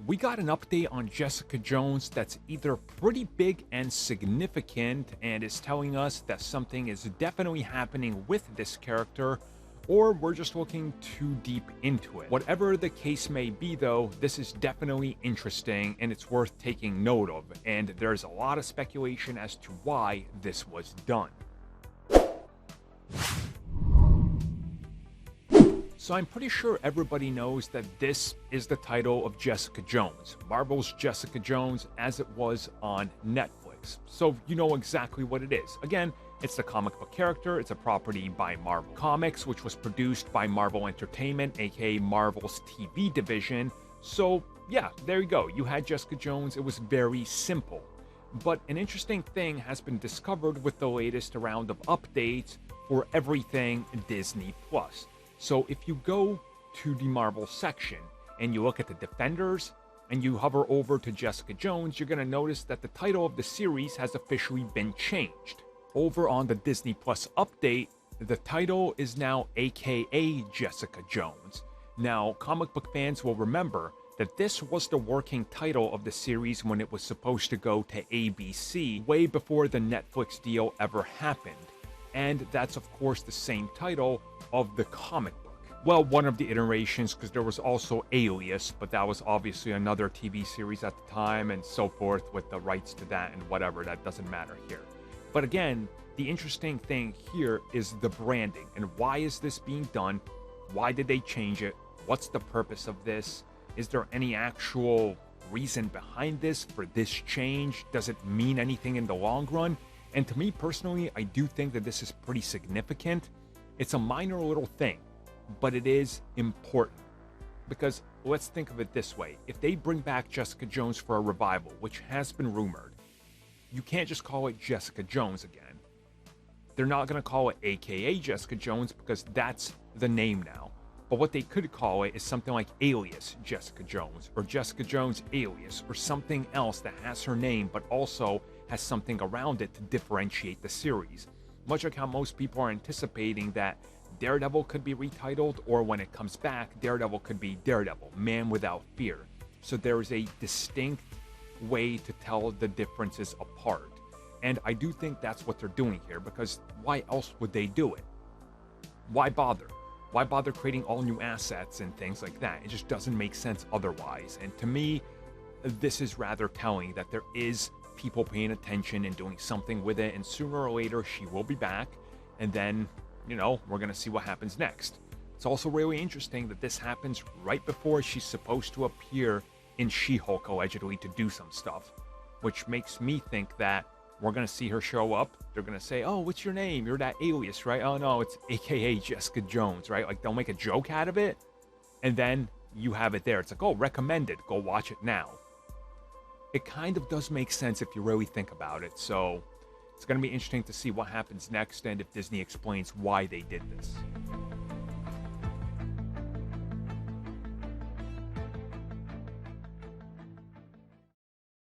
We got an update on Jessica Jones that's either pretty big and significant and is telling us that something is definitely happening with this character, or we're just looking too deep into it. Whatever the case may be though, this is definitely interesting and it's worth taking note of, and there's a lot of speculation as to why this was done. So I'm pretty sure everybody knows that this is the title of Jessica Jones, Marvel's Jessica Jones as it was on Netflix. So you know exactly what it is. Again, it's the comic book character, it's a property by Marvel Comics, which was produced by Marvel Entertainment, aka Marvel's TV division. So yeah, there you go. You had Jessica Jones, it was very simple. But an interesting thing has been discovered with the latest round of updates for everything Disney+. So if you go to the Marvel section and you look at the Defenders and you hover over to Jessica Jones, you're going to notice that the title of the series has officially been changed. Over on the Disney Plus update, the title is now AKA Jessica Jones. Now, comic book fans will remember that this was the working title of the series when it was supposed to go to ABC way before the Netflix deal ever happened. And that's of course the same title of the comic book. Well, one of the iterations, because there was also Alias, but that was obviously another TV series at the time and so forth with the rights to that and whatever, that doesn't matter here. But again, the interesting thing here is the branding and why is this being done? Why did they change it? What's the purpose of this? Is there any actual reason behind this for this change? Does it mean anything in the long run? And to me personally, I do think that this is pretty significant. It's a minor little thing, but it is important. Because let's think of it this way. If they bring back Jessica Jones for a revival, which has been rumored, you can't just call it Jessica Jones again. They're not going to call it AKA Jessica Jones because that's the name now. But what they could call it is something like Alias Jessica Jones or Jessica Jones Alias or something else that has her name but also has something around it to differentiate the series. Much like how most people are anticipating that Daredevil could be retitled, or when it comes back, Daredevil could be Daredevil, Man Without Fear. So there is a distinct way to tell the differences apart. And I do think that's what they're doing here, because why else would they do it? Why bother? Why bother creating all new assets and things like that? It just doesn't make sense otherwise. And to me, this is rather telling that there is people paying attention and doing something with it, and sooner or later she will be back, and then, you know, we're gonna see what happens next. It's also really interesting that this happens right before she's supposed to appear in She-Hulk allegedly to do some stuff, which makes me think that we're gonna see her show up. They're gonna say, oh, what's your name? You're that Alias, right? Oh no, it's AKA Jessica Jones, right? Like they'll make a joke out of it, and then you have it there. It's like, oh, recommended, go watch it now. It kind of does make sense if you really think about it, so it's going to be interesting to see what happens next and if Disney explains why they did this.